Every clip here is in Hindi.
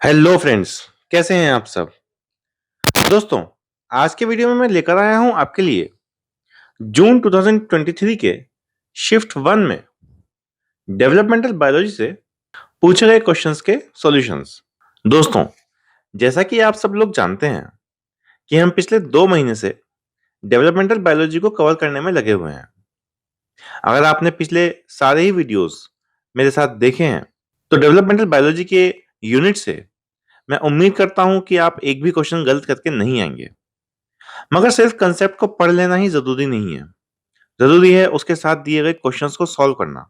हेलो फ्रेंड्स, कैसे हैं आप सब? दोस्तों, आज के वीडियो में मैं लेकर आया हूं आपके लिए जून 2023 के शिफ्ट 1 में डेवलपमेंटल बायोलॉजी से पूछे गए क्वेश्चंस के सॉल्यूशंस। दोस्तों, जैसा कि आप सब लोग जानते हैं कि हम पिछले 2 महीने से डेवलपमेंटल बायोलॉजी को कवर करने में लगे हुए हैं। अगर आपने पिछले सारे ही वीडियोस मेरे साथ देखे हैं, तो डेवलपमेंटल बायोलॉजी के यूनिट से मैं उम्मीद करता हूं कि आप एक भी क्वेश्चन गलत करके नहीं आएंगे। मगर सिर्फ कंसेप्ट को पढ़ लेना ही जरूरी नहीं है। जरूरी है उसके साथ दिए गए क्वेश्चंस को सॉल्व करना।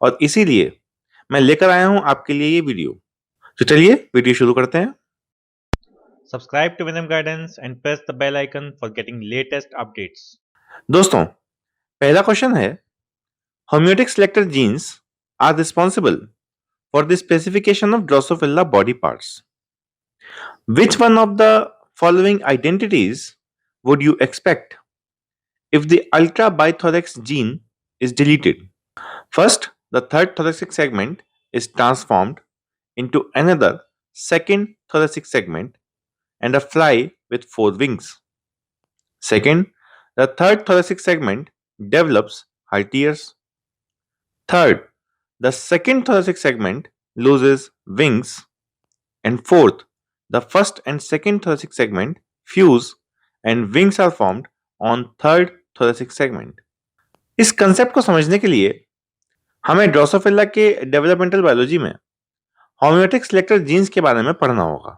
और इसीलिए मैं लेकर आया हूं आपके लिए ये वीडियो। तो चलिए वीडियो शुरू करते हैं। Subscribe to Venom Guidance and press the bell icon for getting latest updates. दोस्तों, पहला क्वेश्चन है, homeotic selector genes are responsible for the specification of Drosophila body parts. Which one of the following identities would you expect if the ultra bithorax gene is deleted? First, the third thoracic segment is transformed into another second thoracic segment and a fly with 4 wings. Second, the third thoracic segment develops halteres. Third, the second thoracic segment loses wings. And fourth, the first and second thoracic segment fuse and wings are formed on third thoracic segment. इस कंसेप्ट को समझने के लिए हमें ड्रोसोफिला के डेवलपमेंटल बायोलॉजी में होम्योटिक सेलेक्टर जीन्स के बारे में पढ़ना होगा।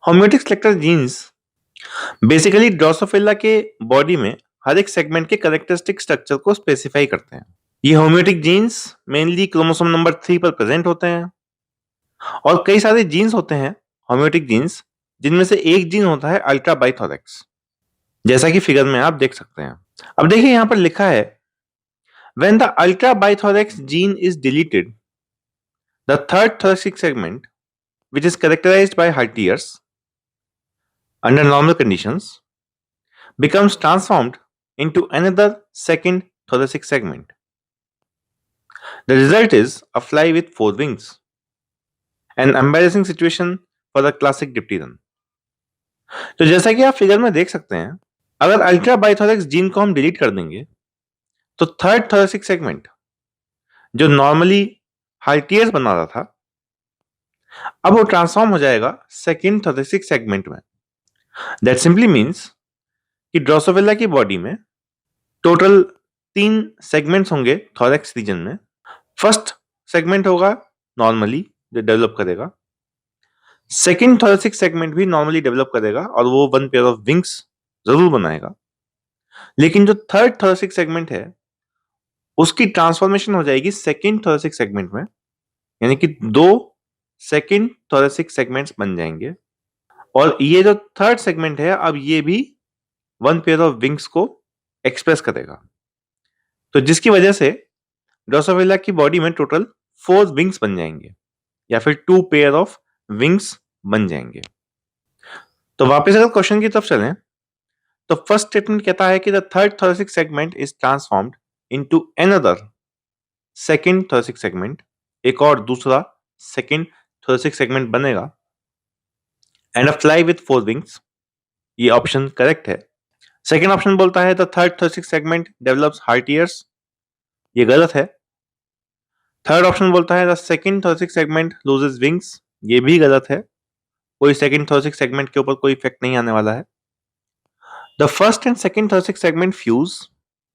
Homeotic selector genes basically Drosophila के बॉडी में हर एक सेगमेंट के कैरेक्टरिस्टिक स्ट्रक्चर को स्पेसिफाई करते हैं। ये homeotic genes mainly chromosome number 3 पर प्रेजेंट होते हैं और कई सारे जीन्स होते हैं होम्योटिक जीन्स, जिनमें से एक जीन होता है अल्ट्रा बाइथोरेक्स, जैसा कि फिगर में आप देख सकते हैं। अब देखिए यहां पर लिखा है, when the ultra bithorax gene is deleted, the third thoracic segment, which is characterized by halteres under normal conditions, becomes transformed into another second thoracic segment. The result is a fly with 4 wings, an embarrassing situation for the classic dipteran. तो जैसा कि आप फिगर में देख सकते हैं, अगर अल्ट्रा बाइथोरेक्स जीन को हम डिलीट कर देंगे तो थर्ड थोरेसिक सेगमेंट जो नॉर्मली हाल्टियर्स बना रहा था, अब वो ट्रांसफॉर्म हो जाएगा सेकेंड थोरेसिक सेगमेंट में। दैट सिंपली मीन्स कि ड्रोसोफिला की बॉडी में टोटल 3 सेगमेंट्स होंगे थोरेक्स रीजन में। फर्स्ट सेगमेंट होगा नॉर्मली जो डेवलप करेगा, सेकेंड थोरेसिक सेगमेंट भी नॉर्मली डेवलप करेगा और वो 1 पेयर ऑफ विंग्स जरूर बनाएगा। लेकिन जो थर्ड थोरेसिक सेगमेंट है उसकी ट्रांसफॉर्मेशन हो जाएगी सेकेंड थोरेसिक सेगमेंट में, यानी कि 2 सेकेंड थोरेसिक सेगमेंट्स बन जाएंगे और ये जो थर्ड सेगमेंट है अब ये भी 1 पेयर ऑफ विंग्स को एक्सप्रेस करेगा। तो जिसकी वजह से ड्रोसोफिला की बॉडी में टोटल 4 विंग्स बन जाएंगे या फिर 2 पेयर ऑफ विंग्स बन जाएंगे। तो वापस अगर क्वेश्चन की तरफ चलें तो फर्स्ट स्टेटमेंट कहता है कि the third thoracic segment is transformed into another second thoracic segment, एक और दूसरा सेकेंड थोरेसिक सेगमेंट बनेगा and a fly with 4 wings. ये ऑप्शन करेक्ट है। सेकेंड ऑप्शन बोलता है the third thoracic segment develops halteres, ये गलत है। थर्ड ऑप्शन बोलता है the second thoracic segment loses wings, ये भी गलत है। कोई सेकेंड थोरेसिक सेगमेंट के ऊपर कोई इफेक्ट नहीं आने वाला है। The first and second thoracic segment fuse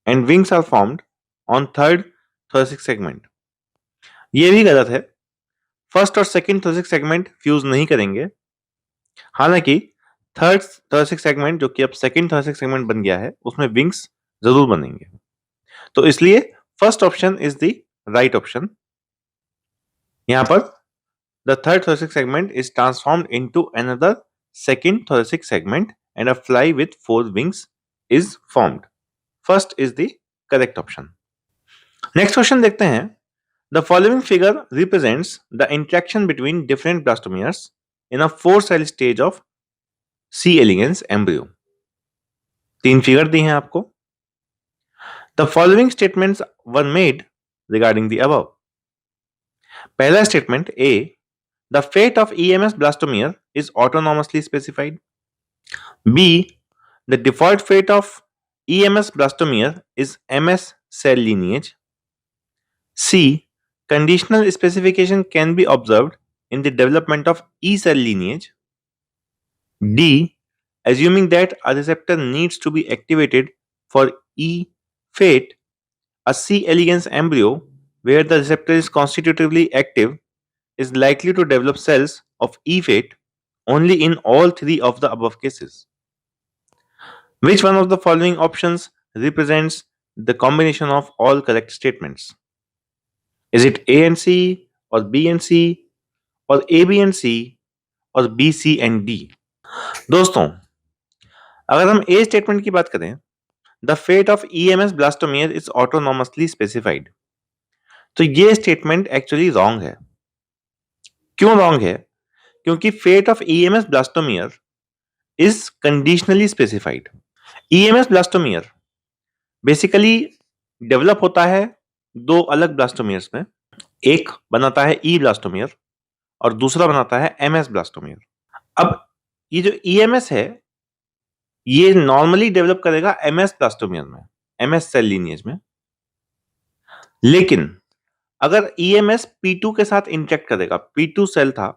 and wings are formed on third thoracic segment, ये भी गलत है। फर्स्ट और सेकेंड थोरेसिक सेगमेंट फ्यूज नहीं करेंगे, हालांकि थर्ड थोरेसिक सेगमेंट जो कि अब सेकेंड थोरेसिक सेगमेंट बन गया है उसमें विंग्स जरूर बनेंगे। तो इसलिए first option is the right option. यहां पर the third thoracic segment is transformed into another second thoracic segment and a fly with 4 wings is formed. First is the correct option. Next question देखते हैं। The following figure represents the interaction between different blastomeres in a 4-cell stage of C. elegans embryo. 3 figure दी हैं आपको। The following statements were made regarding the above. पहला statement A, The fate of EMS blastomere is autonomously specified. B. The default fate of EMS blastomere is MS cell lineage. C. Conditional specification can be observed in the development of E cell lineage. D. Assuming that a receptor needs to be activated for E fate, a C. elegans embryo where the receptor is constitutively active is likely to develop cells of E fate only in all three of the above cases. Which one of the following options represents the combination of all correct statements? Is it A and C, or B and C, or A, B and C, और B, C and D? दोस्तों, अगर हम A स्टेटमेंट की बात करें, the fate of EMS blastomere is autonomously specified, तो ये स्टेटमेंट एक्चुअली रॉन्ग है. क्यों रॉन्ग है? क्योंकि fate of EMS blastomere is conditionally specified. EMS blastomere basically develop होता है दो अलग ब्लास्टोमियर्स में. एक बनाता है E ब्लास्टोमियर और दूसरा बनाता है MS ब्लास्टोमियर. अब ये जो EMS है ये नॉर्मली डेवलप करेगा MS ब्लास्टोमियर में, MS सेल लीनिएज में. लेकिन अगर EMS P2 के साथ इंटरेक्ट करेगा, P2 सेल था,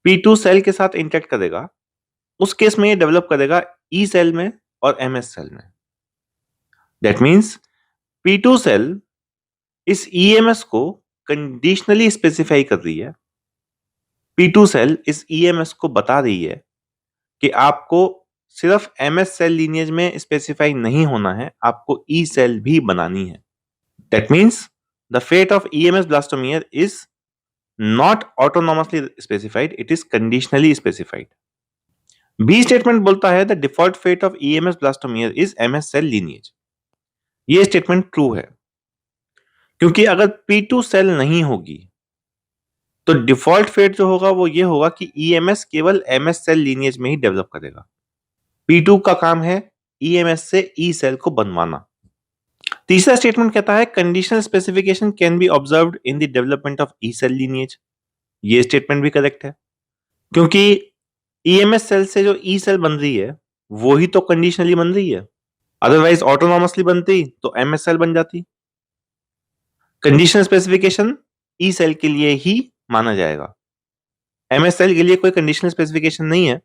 P2 सेल के साथ इंटरेक्ट करेगा, उस केस में ये डेवलप करेगा E सेल में और MS सेल में. दैट मीन्स P2 सेल इस EMS को कंडीशनली स्पेसिफाई कर रही है. P2 सेल इस EMS को बता रही है कि आपको सिर्फ MS सेल लीनिएज में स्पेसिफाई नहीं होना है, आपको E सेल भी बनानी है. That means the fate of EMS blastomere is not autonomously specified, it is conditionally specified. B statement बोलता है the default fate of EMS blastomere is MS cell lineage. ये स्टेटमेंट ट्रू है क्योंकि अगर P2 सेल नहीं होगी तो डिफॉल्ट फेट जो होगा वो ये होगा कि EMS केवल MS सेल लीनिएज में ही डेवलप करेगा. P2 का काम है EMS से E सेल को बनवाना. तीसरा स्टेटमेंट कहता है conditional specification can be observed in the development of E cell lineage. ये स्टेटमेंट भी करेक्ट है क्योंकि EMS सेल से जो E सेल बन रही है वो ही तो कंडीशनली बन रही है. अदरवाइज ऑटोनॉमसली बनती तो MS सेल बन जाती. कंडीशनल स्पेसिफिकेशन E सेल के लिए ही माना जाएगा. MS सेल के लिए कोई कंडीशनल स्पेसिफिकेशन नहीं है,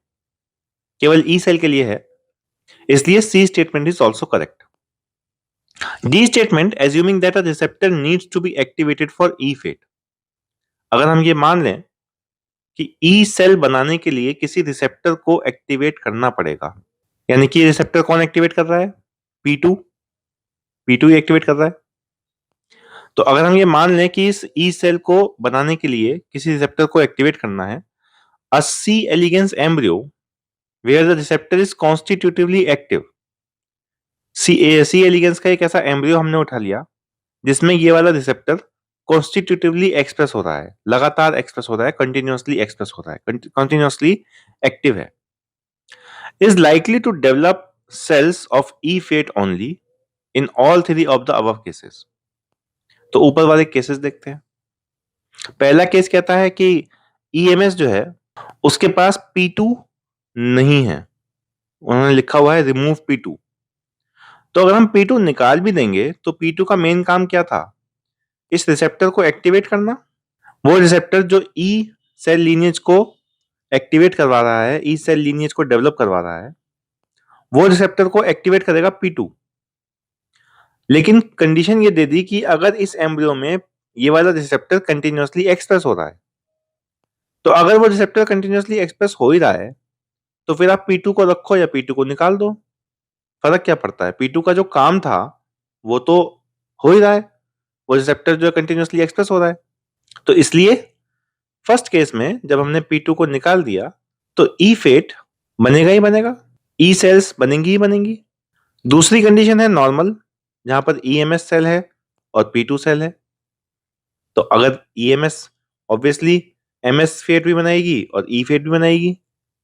केवल E सेल के लिए है. इसलिए C statement is also correct. D statement assuming that a receptor needs to be activated for E fate. अगर हम ये मान लें कि E सेल बनाने के लिए किसी रिसेप्टर को एक्टिवेट करना पड़ेगा, यानी कि रिसेप्टर कौन एक्टिवेट कर रहा है? P2 ही एक्टिवेट कर रहा है. तो अगर हम ये मान लें कि इस E सेल को बनाने के लिए किसी रिसेप्टर को एक्टिवेट करना है, a C elegans embryo where the receptor is constitutively active. C elegans का एक ऐसा एम्ब्रियो हमने उठा लिया जिसमें ये वाला रिसेप्टर कॉन्स्टिट्यूटिवली एक्सप्रेस हो रहा है, लगातार एक्सप्रेस हो रहा है, कंटिन्यूअसली एक्सप्रेस हो रहा है, कंटिन्यूअसली एक्टिव है, is likely to develop cells of E fate only in all three of the above cases. तो ऊपर वाले केसेस देखते हैं. पहला केस कहता है कि EMS जो है उसके पास P2 नहीं है, उन्होंने लिखा हुआ है रिमूव P2. तो अगर हम P2 निकाल भी देंगे तो P2 का मेन काम क्या था? इस रिसेप्टर को एक्टिवेट करना. वो रिसेप्टर जो E सेल लीनिएज को एक्टिवेट करवा रहा है, E सेल लीनिएज को डेवलप करवा रहा है, वो रिसेप्टर को एक्टिवेट करेगा P2. लेकिन कंडीशन ये दे दी कि अगर इस एम्ब्रियो में ये वाला रिसेप्टर कंटिन्यूअसली एक्सप्रेस हो रहा है, तो अगर वो रिसेप्टर कंटिन्यूअसली एक्सप्रेस हो ही रहा है तो फिर आप P2 को रखो या P2 को निकाल दो, फर्क क्या पड़ता है? P2 का जो काम था वो तो हो ही रहा है, वो रिसेप्टर जो कंटिन्यूअसली एक्सप्रेस हो रहा है. तो इसलिए फर्स्ट केस में जब हमने P2 को निकाल दिया तो E फेट बनेगा ही बनेगा, E सेल्स बनेंगी ही बनेंगी. दूसरी कंडीशन है नॉर्मल, जहां पर EMS सेल है और P2 सेल है. तो अगर EMS ऑब्वियसली MS फेट भी बनाएगी और E फेट भी बनाएगी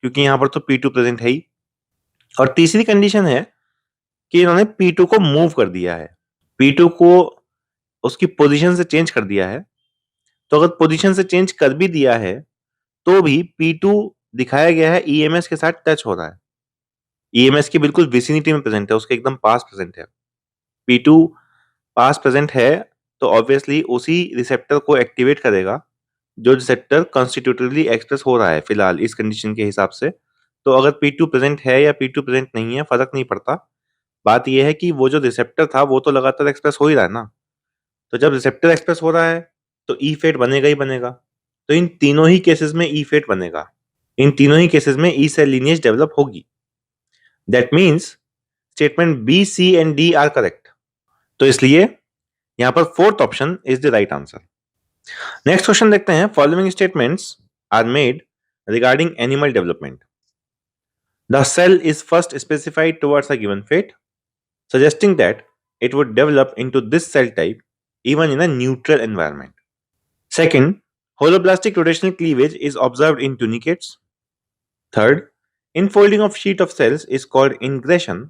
क्योंकि यहां पर तो P2 प्रेजेंट है ही. और तीसरी कंडीशन है कि इन्होंने P2 को मूव कर दिया है, P2 को उसकी पोजीशन से चेंज कर दिया है. तो अगर पोजीशन से चेंज कर भी दिया है तो भी P2 दिखाया गया है EMS के साथ टच हो रहा है, EMS की बिल्कुल विसिनिटी में प्रेजेंट है, उसके एकदम पास प्रेजेंट है। P2 पास प्रेजेंट है तो ऑब्वियसली उसी रिसेप्टर को एक्टिवेट करेगा जो रिसेप्टर कॉन्स्टिट्यूटिवली एक्सप्रेस हो रहा है फिलहाल इस कंडीशन के हिसाब से। तो अगर P2 प्रेजेंट है या P2 प्रेजेंट नहीं है फर्क नहीं पड़ता, बात यह है कि वो जो रिसेप्टर था वो तो लगातार एक्सप्रेस हो ही रहा है ना। तो जब रिसेप्टर एक्सप्रेस हो रहा है तो ई फेट बनेगा ही बनेगा। तो इन तीनों ही केसेस में ई फेट बनेगा, इन तीनों ही केसेस में ई सेल लीनिएज डेवलप होगी। That means statement B, C and D are correct. तो इसलिए यहां पर fourth option is the right answer. Next question देखते हैं। Following statements are made regarding animal development. The cell is first specified towards a given fate, suggesting that it would develop into this cell type even in a neutral environment. Second, holoblastic rotational cleavage is observed in tunicates. Third, infolding of sheet of cells is called ingression.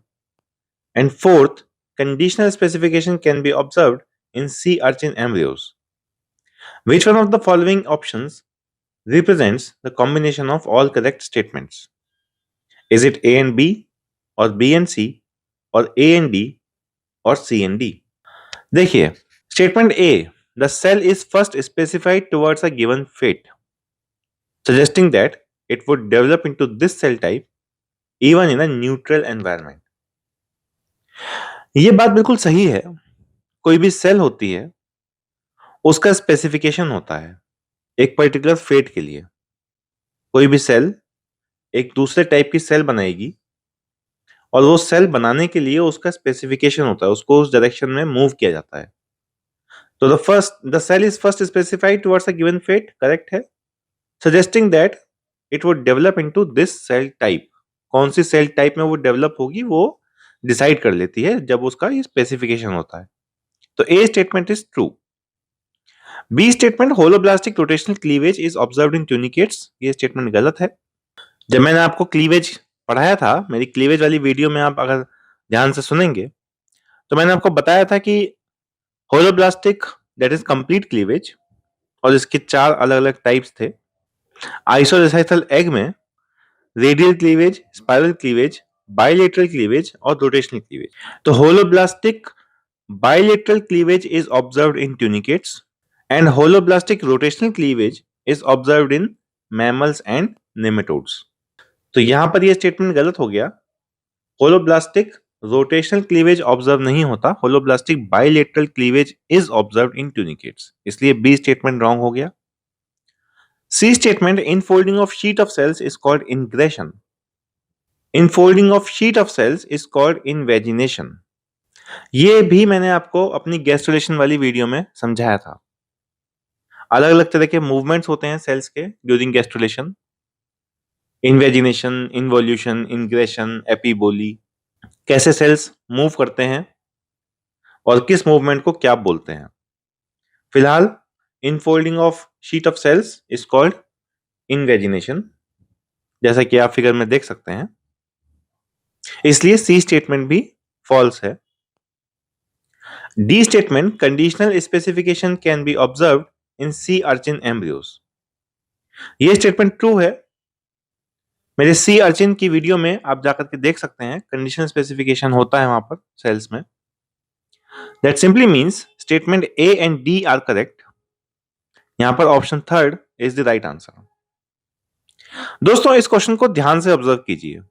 And fourth, conditional specification can be observed in sea urchin embryos. Which one of the following options represents the combination of all correct statements? Is it A and B, or B and C, or A and D, और सी एंड डी? देखिए, statement A, the cell is first specified towards a given fate, suggesting that it would develop into this cell type even in a neutral environment. ये बात बिल्कुल सही है। कोई भी सेल होती है उसका स्पेसिफिकेशन होता है एक पर्टिकुलर फेट के लिए। कोई भी सेल एक दूसरे टाइप की सेल बनाएगी और वो सेल बनाने के लिए उसका स्पेसिफिकेशन होता है, उसको उस डायरेक्शन में मूव किया जाता है। तो the cell is first specified towards a given fate, correct है, suggesting that it would develop into this cell type. कौन सी सेल टाइप में वो डेवलप होगी वो डिसाइड कर लेती है जब उसका ये स्पेसिफिकेशन होता है। तो A statement is true. B statement, holoblastic rotational cleavage is observed in tunicates, ये स्टेटमेंट गलत है। जब मैंने आपको क्लीवेज पढ़ाया था, मेरी क्लीवेज वाली वीडियो में आप अगर ध्यान से सुनेंगे तो मैंने आपको बताया था कि holoblastic that is complete cleavage, और इसके 4 अलग-अलग टाइप्स थे। आइसोरेसाइथल एग में radial cleavage, spiral cleavage, bilateral cleavage और रोटेशनल क्लीवेज। तो holoblastic bilateral cleavage is observed in tunicates and holoblastic rotational cleavage is observed in mammals and nematodes. तो यहां पर यह स्टेटमेंट गलत हो गया। होलोब्लास्टिक रोटेशनल क्लीवेज ऑब्जर्व नहीं होता, holoblastic bilateral cleavage is observed in tunicates, इसलिए बी स्टेटमेंट रॉन्ग हो गया। C statement, infolding of sheet of cells is called ingression, infolding of sheet of cells is called invagination. ये भी मैंने आपको अपनी गैस्ट्रुलेशन वाली वीडियो में समझाया था। अलग अलग तरह के मूवमेंट्स होते हैं सेल्स के during gastrulation, invagination, involution, ingression, epiboly, कैसे सेल्स मूव करते हैं और किस मूवमेंट को क्या बोलते हैं। फिलहाल infolding of sheet of cells is called invagination, जैसा कि आप फिगर में देख सकते हैं, इसलिए सी स्टेटमेंट भी फॉल्स है। D statement, conditional specification can be observed in sea urchin embryos, ये स्टेटमेंट ट्रू है। मेरे सी अर्चिन की वीडियो में आप जाकर के देख सकते हैं, कंडीशनल स्पेसिफिकेशन होता है वहां पर सेल्स में। That simply means statement A and D are correct. यहां पर option third is the right answer. दोस्तों, इस क्वेश्चन को ध्यान से ऑब्जर्व कीजिए।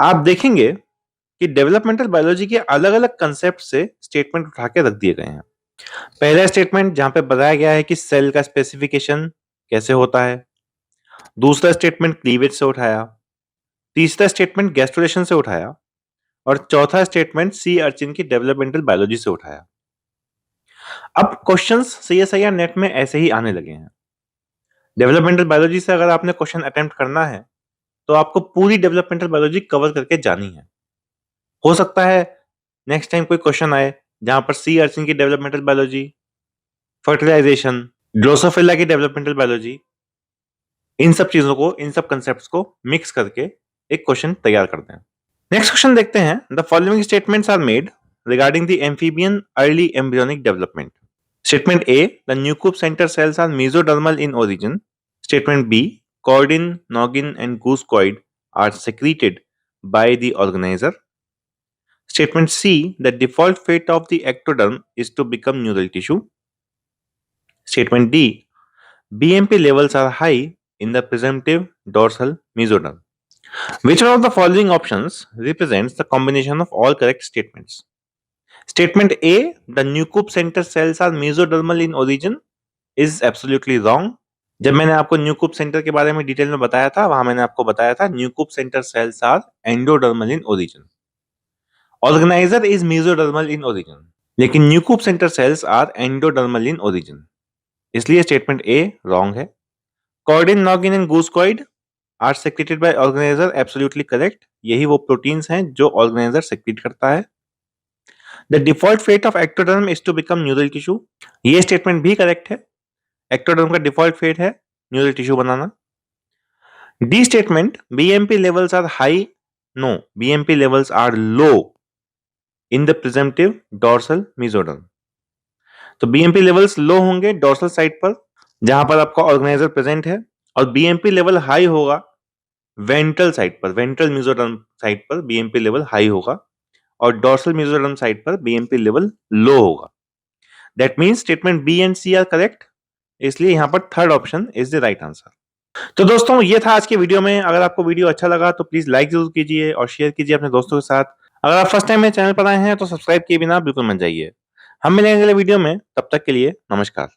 आप देखेंगे कि डेवलपमेंटल बायोलॉजी के अलग अलग कंसेप्ट से स्टेटमेंट उठा के रख दिए गए हैं। पहला स्टेटमेंट जहां पे बताया गया है कि सेल का स्पेसिफिकेशन कैसे होता है, दूसरा स्टेटमेंट क्लीवेज से उठाया, तीसरा स्टेटमेंट गैस्ट्रुलेशन से उठाया और चौथा स्टेटमेंट सी अर्चिन की डेवलपमेंटल बायोलॉजी से उठाया। अब क्वेश्चंस सीएसआईआर नेट में ऐसे ही आने लगे हैं। डेवलपमेंटल बायोलॉजी से अगर आपने क्वेश्चन अटेम्प्ट करना है तो आपको पूरी डेवलपमेंटल बायोलॉजी कवर करके जानी है। हो सकता है नेक्स्ट टाइम कोई क्वेश्चन आए जहां पर सी अर्चिन की डेवलपमेंटल बायोलॉजी, फर्टिलाइजेशन, ड्रोसोफिला की डेवलपमेंटल बायोलॉजी, इन सब चीजों को, इन सब कंसेप्ट्स को मिक्स करके एक क्वेश्चन तैयार करते हैं। नेक्स्ट क्वेश्चन देखते हैं। The following statements are made regarding the amphibian early embryonic development. Statement A, the nucleus center cells are mesodermal in origin. Statement B, chordin, noggin, and goosecoid are secreted by the organizer. Statement C, the default fate of the ectoderm is to become neural tissue. Statement D, BMP levels are high in the presumptive dorsal mesoderm. Which one of the following options represents the combination of all correct statements? Statement A, the Newcoop center cells are mesodermal in origin, is absolutely wrong. जब मैंने आपको न्यूकूप सेंटर के बारे में डिटेल में बताया था, वहां मैंने आपको बताया था Nieuwkoop center cells are endodermal in origin. Organiser is mesodermal in origin, लेकिन Nieuwkoop center cells are endodermal in origin, इसलिए स्टेटमेंट ए रॉन्ग है. Chordin, noggin and goosecoid are secreted by organiser, absolutely correct. यही वो प्रोटीन्स हैं जो ऑर्गेनाइजर सेक्रेट करता है. The default fate of ectoderm is to become neural tissue, ये स्टेटमेंट भी करेक्ट है. एक्टोडर्म का डिफॉल्ट फेट है neural tissue banana. D statement, BMP levels are high, no, BMP levels are low in the presumptive dorsal mesoderm. तो बीएमपी लेवल्स लो होंगे डॉर्सल साइड पर जहां पर आपका ऑर्गेनाइजर प्रेजेंट है, और बीएमपी लेवल हाई होगा वेंट्रल साइड पर, वेंट्रल मेसोडर्म साइड पर बीएमपी लेवल हाई होगा, और डॉर्सल मेसोडर्म साइड पर बीएमपी लेवल लो होगा. That means statement B and C are correct, इसलिए यहां पर third option is the right answer. तो दोस्तों ये था आज के वीडियो में. अगर आपको वीडियो अच्छा लगा तो प्लीज लाइक जरूर कीजिए और शेयर कीजिए अपने दोस्तों के साथ. अगर आप फर्स्ट टाइम मेरे चैनल पर आए हैं तो सब्सक्राइब किए बिना बिल्कुल मत जाइए. हम मिलेंगे अगले वीडियो में, तब तक के लिए नमस्कार.